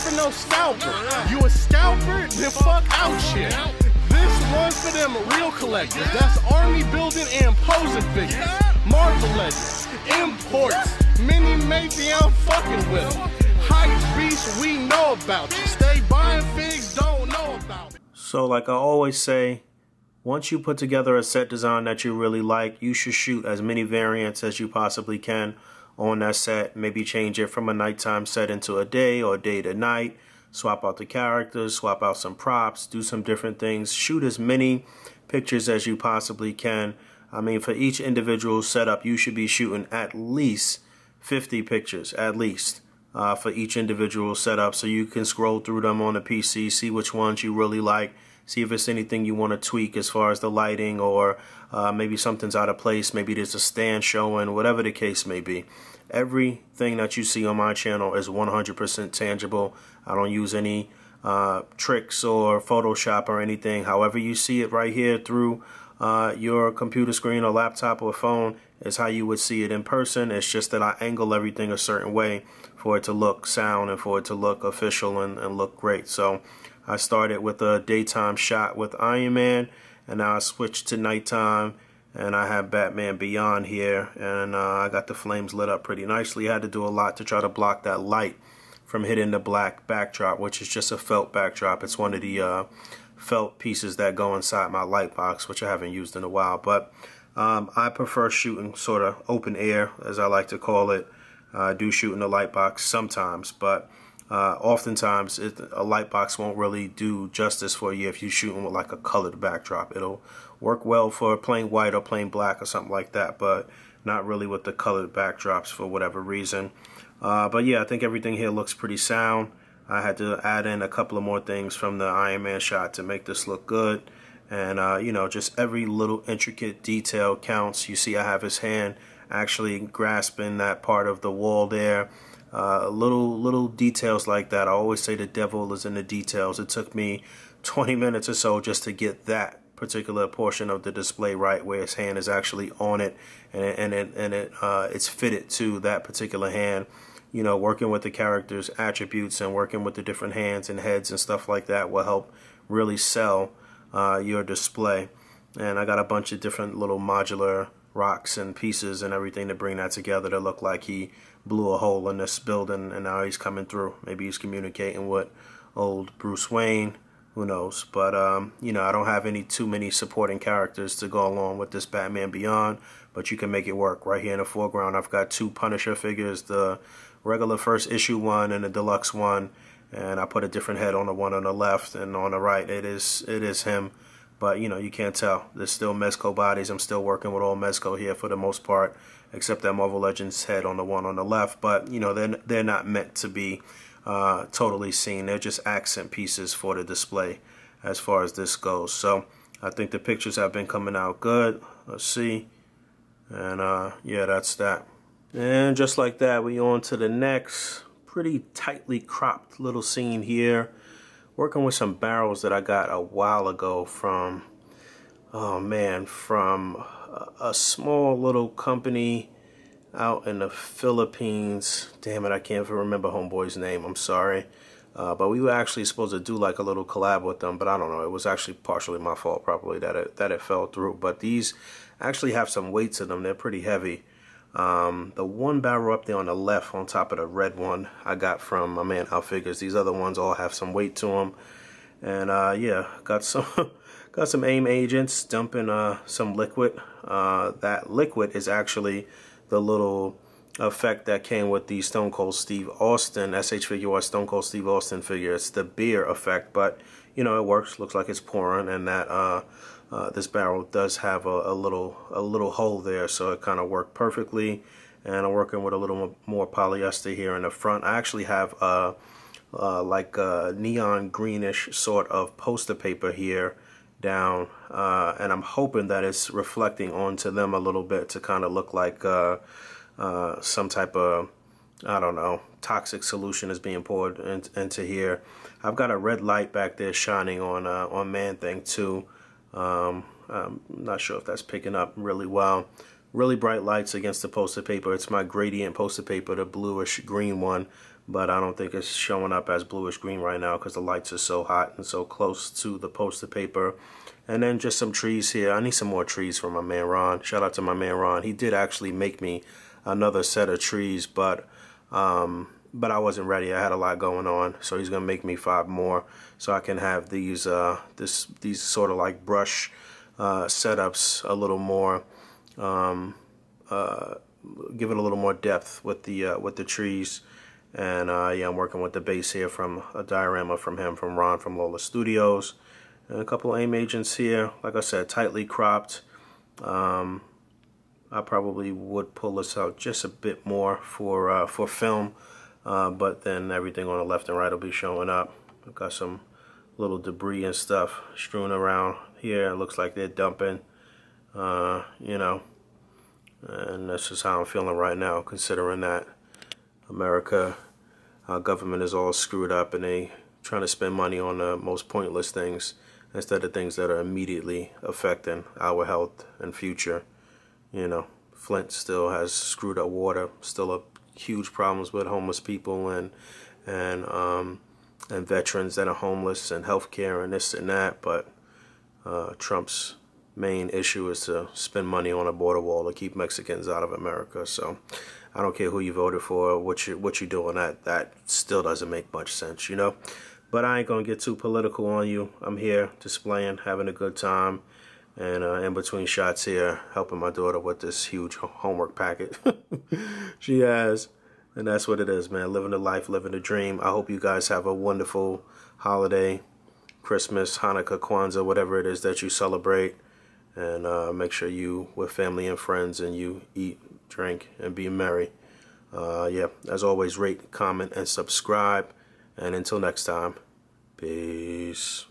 for no scalper. You a scalper? Then fuck out shit. This one's for them real collectors. That's army building and posing figures. Marvel Legends, imports, mini mates, yeah, I'm fucking with them. Hype beasts, we know about you. Stay buying figs, don't know about it. So like I always say, once you put together a set design that you really like, you should shoot as many variants as you possibly can on that set. Maybe change it from a nighttime set into a day or day to night. Swap out the characters, swap out some props, do some different things. Shoot as many pictures as you possibly can. I mean, for each individual setup, you should be shooting at least 50 pictures, at least, for each individual setup. So you can scroll through them on the PC, see which ones you really like. See if it's anything you want to tweak as far as the lighting, or maybe something's out of place. Maybe there's a stand showing, whatever the case may be. Everything that you see on my channel is 100% tangible. I don't use any tricks or Photoshop or anything. However you see it right here through your computer screen or laptop or phone is how you would see it in person. It's just that I angle everything a certain way for it to look sound and for it to look official and look great. So I started with a daytime shot with Iron Man, and now I switched to nighttime, and I have Batman Beyond here, and I got the flames lit up pretty nicely. I had to do a lot to try to block that light from hitting the black backdrop, which is just a felt backdrop. It's one of the felt pieces that go inside my light box, which I haven't used in a while. But I prefer shooting sort of open air, as I like to call it. I do shoot in the light box sometimes, but oftentimes a light box won't really do justice for you if you're shooting with like a colored backdrop. It'll work well for plain white or plain black or something like that, but not really with the colored backdrops for whatever reason. But yeah, I think everything here looks pretty sound. I had to add in a couple of more things from the Iron Man shot to make this look good. And you know, just every little intricate detail counts. You see I have his hand actually grasping that part of the wall there. Little details like that. I always say the devil is in the details. It took me 20 minutes or so just to get that particular portion of the display right, where his hand is actually on it, and it's fitted to that particular hand. You know, working with the character's attributes and working with the different hands and heads and stuff like that will help really sell your display. And I got a bunch of different little modular rocks and pieces and everything to bring that together to look like he blew a hole in this building and now he's coming through. Maybe he's communicating with old Bruce Wayne, who knows. But you know, I don't have too many supporting characters to go along with this Batman Beyond, but you can make it work. Right here in the foreground I've got two Punisher figures, the regular first issue one and the deluxe one, and I put a different head on the one on the left, and on the right it is him. But you know, you can't tell. There's still Mezco bodies. I'm still working with all Mezco here for the most part, except that Marvel Legends head on the one on the left. But you know, they're not meant to be totally seen. They're just accent pieces for the display as far as this goes. So I think the pictures have been coming out good. Let's see. And yeah, that's that. And just like that, we on to the next pretty tightly cropped little scene here. Working with some barrels that I got a while ago from, oh man, from a small little company out in the Philippines. Damn it, I can't even remember homeboy's name. I'm sorry. But we were actually supposed to do like a little collab with them, but I don't know. It was actually partially my fault probably that it fell through. But these actually have some weight to them. They're pretty heavy. The one barrel up there on the left on top of the red one I got from my man Outfigures. These other ones all have some weight to them. And yeah, got some A.I.M agents dumping some liquid. That liquid is actually the little effect that came with the Stone Cold Steve Austin SH Figure Stone Cold Steve Austin figure. It's the beer effect, but you know, it works. Looks like it's pouring, and that this barrel does have a little hole there, so it kind of worked perfectly. And I'm working with a little more polyester here in the front. I actually have like a neon greenish sort of poster paper here down, and I'm hoping that it's reflecting onto them a little bit to kind of look like some type of, I don't know, toxic solution is being poured into here. I've got a red light back there shining on Man-Thing too. I'm not sure if that's picking up really well. Really bright lights against the poster paper. It's my gradient poster paper, the bluish green one. but I don't think it's showing up as bluish green right now because the lights are so hot and so close to the poster paper. And then just some trees here. I need some more trees from my man Ron. Shout out to my man Ron. He did actually make me another set of trees, but I wasn't ready. I had a lot going on, so he's gonna make me 5 more so I can have these these sort of like brush setups a little more, give it a little more depth with the trees. And yeah, I'm working with the base here from a diorama from him, from Ron from Lola Studios, and a couple of AIM agents here. Like I said, tightly cropped. I probably would pull this out just a bit more for film, but then everything on the left and right will be showing up. I've got some little debris and stuff strewn around here. It looks like they're dumping, you know, and this is how I'm feeling right now, considering that America, our government is all screwed up and they trying to spend money on the most pointless things instead of things that are immediately affecting our health and future. You know, Flint still has screwed up water, still have huge problems with homeless people and veterans that are homeless and healthcare and this and that. But Trump's main issue is to spend money on a border wall to keep Mexicans out of America. So I don't care who you voted for, what you're doing. That still doesn't make much sense, you know. But I ain't gonna get too political on you. I'm here displaying, having a good time, and in between shots here, helping my daughter with this huge homework packet she has. And that's what it is, man. Living the life, living the dream. I hope you guys have a wonderful holiday, Christmas, Hanukkah, Kwanzaa, whatever it is that you celebrate. And make sure you with family and friends and you eat, drink, and be merry. Yeah, as always, rate, comment, and subscribe. And until next time, peace.